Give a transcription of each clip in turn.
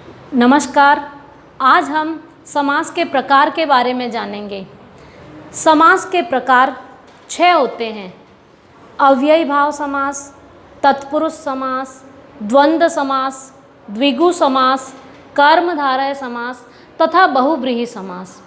नमस्कार। आज हम समास के प्रकार के बारे में जानेंगे। समास के प्रकार 6 होते हैं। अव्ययी भाव समास, तत्पुरुष समास, द्वंद्व समास, द्विगु समास, कर्मधारय समास तथा बहुव्रीहि समास।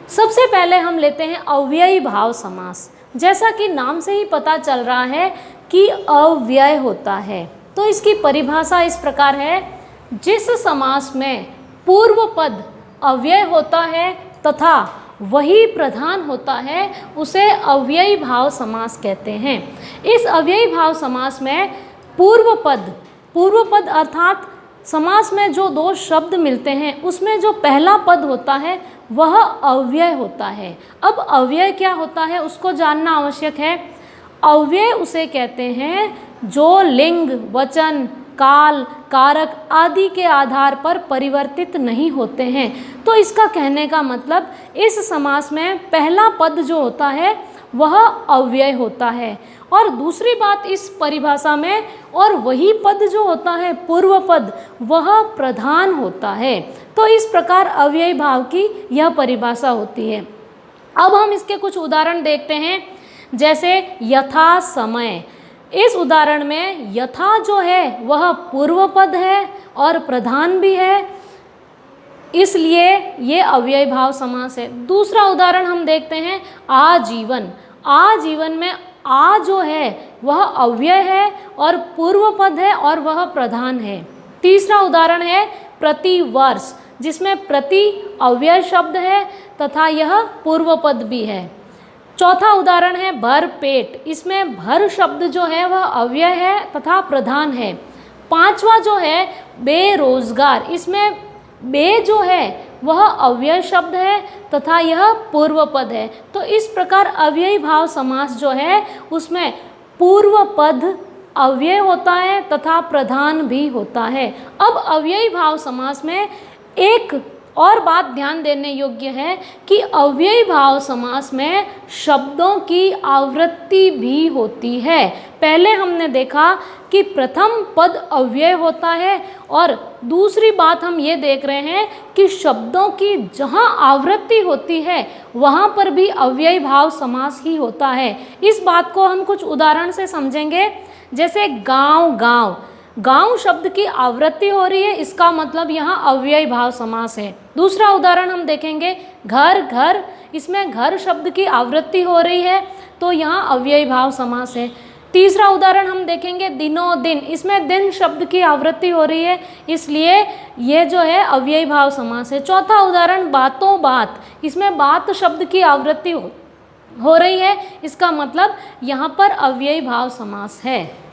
सबसे पहले हम लेते हैं अव्ययी भाव समास। जैसा कि नाम से ही पता चल रहा है कि अव्यय होता है, तो इसकी परिभाषा इस प्रकार है, जिस समास में पूर्व पद अव्यय होता है तथा वही प्रधान होता है उसे अव्ययी भाव समास कहते हैं। इस अव्ययी भाव समास में पूर्व पद अर्थात समास में जो 2 शब्द मिलते हैं उसमें जो पहला पद होता है वह अव्यय होता है। अब अव्यय क्या होता है उसको जानना आवश्यक है। अव्यय उसे कहते हैं जो लिंग, वचन, काल, कारक आदि के आधार पर परिवर्तित नहीं होते हैं। तो इसका कहने का मतलब इस समास में पहला पद जो होता है वह अव्यय होता है। और दूसरी बात इस परिभाषा में, और वही पद जो होता है पूर्व पद वह प्रधान होता है। तो इस प्रकार अव्ययी भाव की यह परिभाषा होती है। अब हम इसके कुछ उदाहरण देखते हैं। जैसे यथा समय, इस उदाहरण में यथा जो है वह पूर्व पद है और प्रधान भी है, इसलिए ये अव्ययी भाव समास है। दूसरा उदाहरण हम देखते हैं आजीवन। आजीवन में आ जो है वह अव्यय है और पूर्व पद है और वह प्रधान है। तीसरा उदाहरण है प्रतिवर्ष, जिसमें प्रति अव्यय शब्द है तथा यह पूर्व पद भी है। चौथा उदाहरण है भर पेट, इसमें भर शब्द जो है वह अव्यय है तथा प्रधान है। पांचवा जो है बेरोजगार, इसमें बे जो है वह अव्यय शब्द है तथा यह पूर्व पद है। तो इस प्रकार अव्ययी भाव समास जो है उसमें पूर्व पद अव्यय होता है तथा प्रधान भी होता है। अब अव्ययी भाव समास में एक और बात ध्यान देने योग्य है कि अव्ययी भाव समास में शब्दों की आवृत्ति भी होती है। पहले हमने देखा कि प्रथम पद अव्यय होता है और दूसरी बात हम ये देख रहे हैं कि शब्दों की जहाँ आवृत्ति होती है वहाँ पर भी अव्ययी भाव समास ही होता है। इस बात को हम कुछ उदाहरण से समझेंगे। जैसे गांव, गांव शब्द की आवृत्ति हो रही है, इसका मतलब यहाँ अव्ययी भाव समास है। दूसरा उदाहरण हम देखेंगे घर, इसमें घर शब्द की आवृत्ति हो रही है तो यहाँ अव्ययी भाव समास है। तीसरा उदाहरण हम देखेंगे दिनों दिन, इसमें दिन शब्द की आवृत्ति हो रही है, इसलिए ये जो है अव्ययी भाव समास है। चौथा उदाहरण बातों बात, इसमें बात शब्द की आवृत्ति हो रही है, इसका मतलब यहाँ पर अव्ययी भाव समास है।